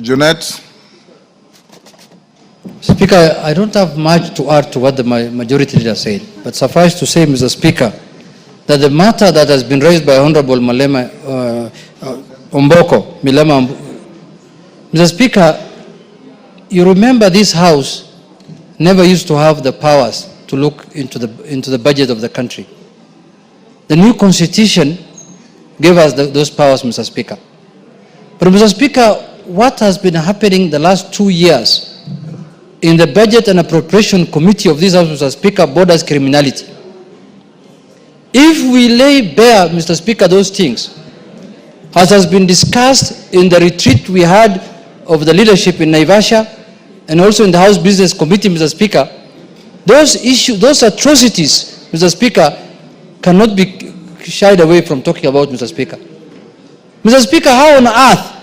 Junet. Speaker, I don't have much to add to what the majority leader said, but suffice to say, Mr. Speaker, that the matter that has been raised by Honorable Milema Mr. Speaker, you remember this House never used to have the powers to look into the budget of the country. The new Constitution gave us those powers, Mr. Speaker. But Mr. Speaker, what has been happening the last 2 years in the Budget and Appropriation Committee of this House, Mr. Speaker, borders criminality. If we lay bare, Mr. Speaker, those things, as has been discussed in the retreat we had of the leadership in Naivasha and also in the House Business Committee, Mr. Speaker, those issues, those atrocities, Mr. Speaker, cannot be shied away from talking about, Mr. Speaker. Mr. Speaker, how on earth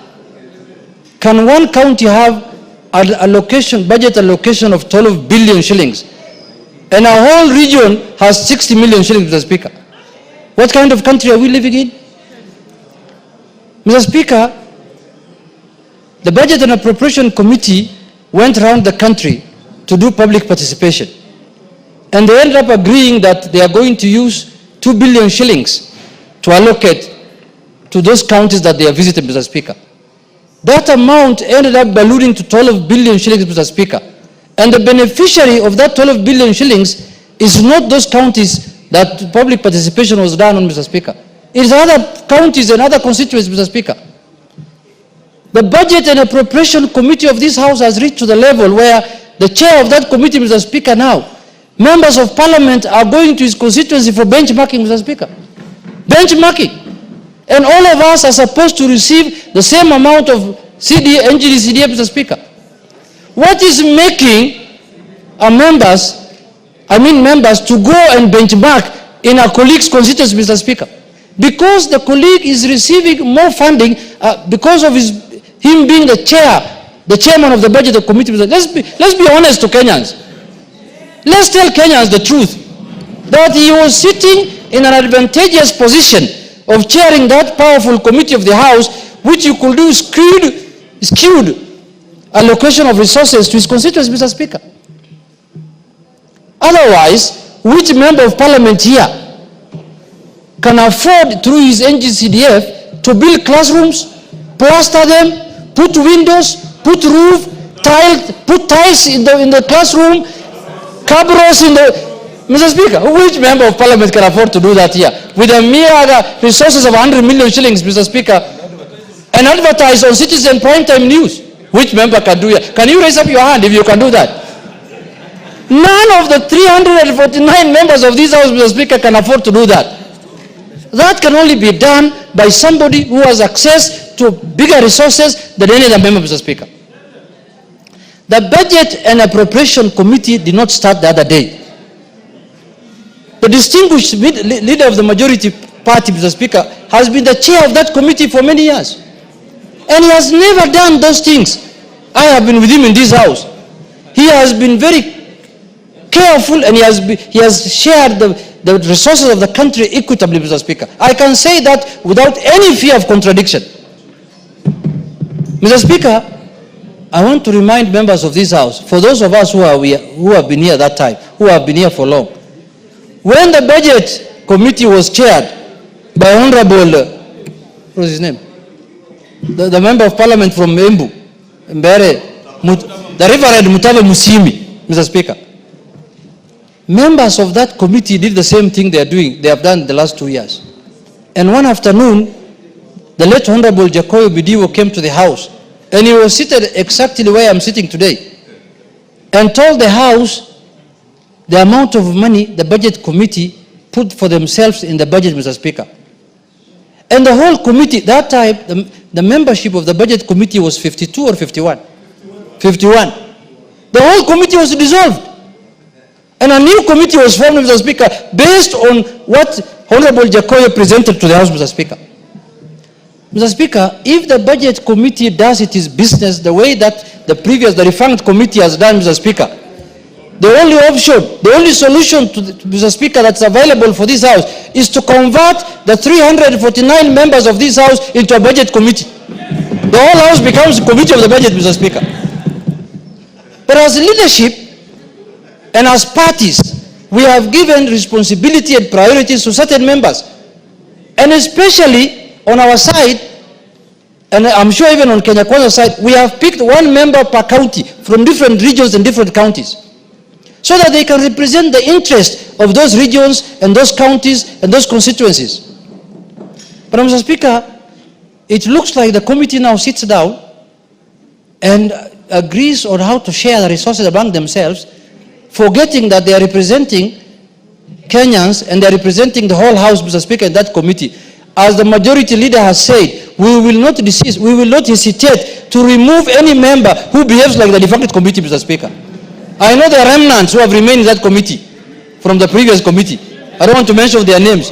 can one county have an allocation, budget allocation of 12 billion shillings and a whole region has 60 million shillings, Mr. Speaker? What kind of country are we living in? Mr. Speaker, the Budget and Appropriation Committee went around the country to do public participation. And they ended up agreeing that they are going to use 2 billion shillings to allocate to those counties that they are visiting, Mr. Speaker. That amount ended up ballooning to 12 billion shillings, Mr. Speaker. And the beneficiary of that 12 billion shillings is not those counties that public participation was done on, Mr. Speaker. It is other counties and other constituencies, Mr. Speaker. The Budget and Appropriation Committee of this House has reached to the level where the chair of that committee, Mr. Speaker, now, members of Parliament are going to his constituency for benchmarking, Mr. Speaker. Benchmarking. And all of us are supposed to receive the same amount of NGD, CDF, Mr. Speaker. What is making members to go and benchmark in a colleague's constituency, Mr. Speaker? Because the colleague is receiving more funding because of him being the chairman of the budget committee. Let's be honest to Kenyans. Let's tell Kenyans the truth, that he was sitting in an advantageous position of chairing that powerful committee of the House, which you could do skewed allocation of resources to his constituents, Mr. Speaker. Otherwise, which member of Parliament here can afford through his NGCDF to build classrooms, plaster them, put windows, put roof, put tiles in the classroom, cabros in the... Mr. Speaker, which member of Parliament can afford to do that here? With a mere resources of 100 million shillings, Mr. Speaker, and advertise on Citizen Primetime News. Which member can do it? Can you raise up your hand if you can do that? None of the 349 members of this House, Mr. Speaker, can afford to do that. That can only be done by somebody who has access to bigger resources than any other member, Mr. Speaker. The Budget and Appropriation Committee did not start the other day. The distinguished leader of the majority party, Mr. Speaker, has been the chair of that committee for many years. And he has never done those things. I have been with him in this House. He has been very careful and he has shared the resources of the country equitably, Mr. Speaker. I can say that without any fear of contradiction. Mr. Speaker, I want to remind members of this House, for those of us who have been here that time, who have been here for long, when the Budget Committee was chaired by Honorable, what was his name? The Member of Parliament from Embu, the Reverend Mutave Musimi, Mr. Speaker. Members of that committee did the same thing they have done the last 2 years. And one afternoon, the late Honorable Jacoyo Bidiwo came to the House, and he was seated exactly where I'm sitting today, and told the House the amount of money the Budget Committee put for themselves in the budget, Mr. Speaker. And the whole committee, that time, the membership of the Budget Committee was 52 or 51? 51. The whole committee was dissolved. And a new committee was formed, Mr. Speaker, based on what Honorable Jacoyo presented to the House, Mr. Speaker. Mr. Speaker, if the Budget Committee does its business the way that the revamped committee has done, Mr. Speaker, the only option, the only solution to Mr. Speaker, that's available for this House is to convert the 349 members of this House into a Budget Committee. The whole House becomes the committee of the budget, Mr. Speaker. But as leadership and as parties, we have given responsibility and priorities to certain members. And especially on our side, and I'm sure even on Kenya Kwanza's side, we have picked one member per county from different regions and different counties, so that they can represent the interest of those regions and those counties and those constituencies. But Mr. Speaker, it looks like the committee now sits down and agrees on how to share the resources among themselves, forgetting that they are representing Kenyans and they are representing the whole House, Mr. Speaker, in that committee. As the majority leader has said, we will not desist, we will not hesitate to remove any member who behaves like the defunct committee, Mr. Speaker. I know there are remnants who have remained in that committee from the previous committee. I don't want to mention their names.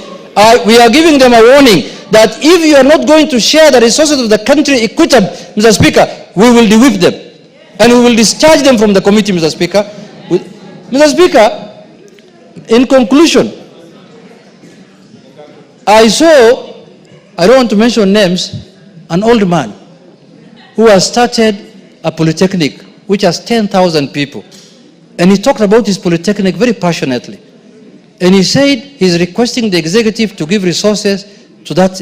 We are giving them a warning that if you are not going to share the resources of the country equitably, Mr. Speaker, we will de-whip them and we will discharge them from the committee, Mr. Speaker. Mr. Speaker, in conclusion, I saw, I don't want to mention names, an old man who has started a polytechnic which has 10,000 people. And he talked about his polytechnic very passionately. And he said he's requesting the executive to give resources to that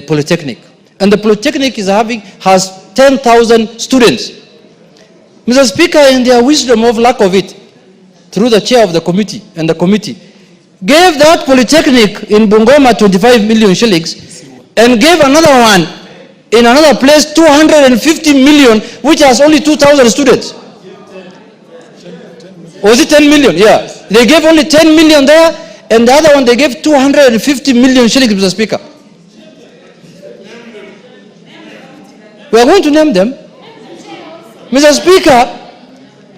polytechnic. And the polytechnic has 10,000 students. Mr. Speaker, in their wisdom of lack of it, through the chair of the committee and the committee, gave that polytechnic in Bungoma 25 million shillings and gave another one in another place 250 million, which has only 2,000 students. Was it 10 million? Yeah. They gave only 10 million there, and the other one they gave 250 million shillings, Mr. Speaker. We are going to name them. Mr. Speaker,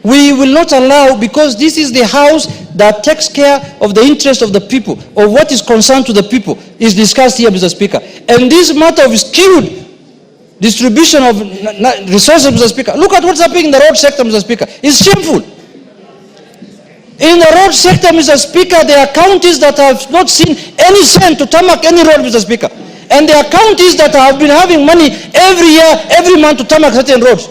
we will not allow, because this is the House that takes care of the interest of the people, of what is concerned to the people, is discussed here, Mr. Speaker. And this matter of skewed distribution of resources, Mr. Speaker, look at what's happening in the road sector, Mr. Speaker. It's shameful. In the road sector, Mr. Speaker, there are counties that have not seen any cent to tarmac any road, Mr. Speaker. And there are counties that have been having money every year, every month to tarmac certain roads.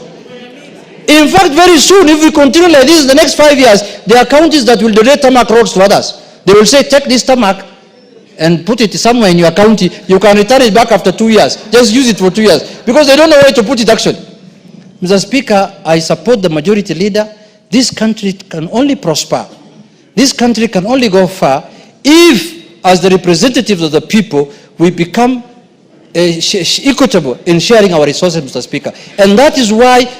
In fact, very soon, if we continue like this in the next 5 years, there are counties that will donate tarmac roads to others. They will say, take this tarmac and put it somewhere in your county. You can return it back after 2 years. Just use it for 2 years. Because they don't know where to put it actually. Mr. Speaker, I support the majority leader. This country can only prosper. This country can only go far if, as the representatives of the people, we become equitable in sharing our resources, Mr. Speaker. And that is why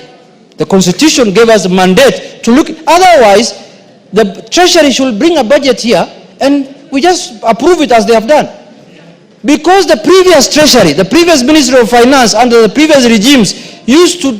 the Constitution gave us a mandate to look. Otherwise, the Treasury should bring a budget here and we just approve it as they have done. Because the previous Treasury, the previous Ministry of Finance under the previous regimes used to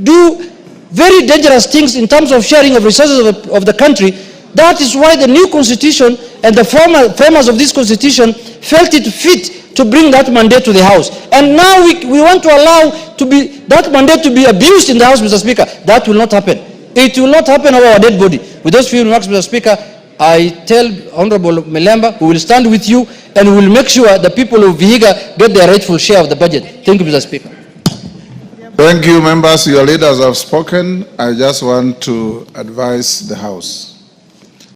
do very dangerous things in terms of sharing of resources of the country. That is why the new Constitution and the framers of this Constitution felt it fit to bring that mandate to the House. And now we want to allow that mandate to be abused in the House, Mr. Speaker. That will not happen. It will not happen over our dead body. With those few remarks, Mr. Speaker, I tell Honorable Melemba, we will stand with you and we will make sure the people of Vihiga get their rightful share of the budget. Thank you, Mr. Speaker. Thank you, members. Your leaders have spoken. I just want to advise the House.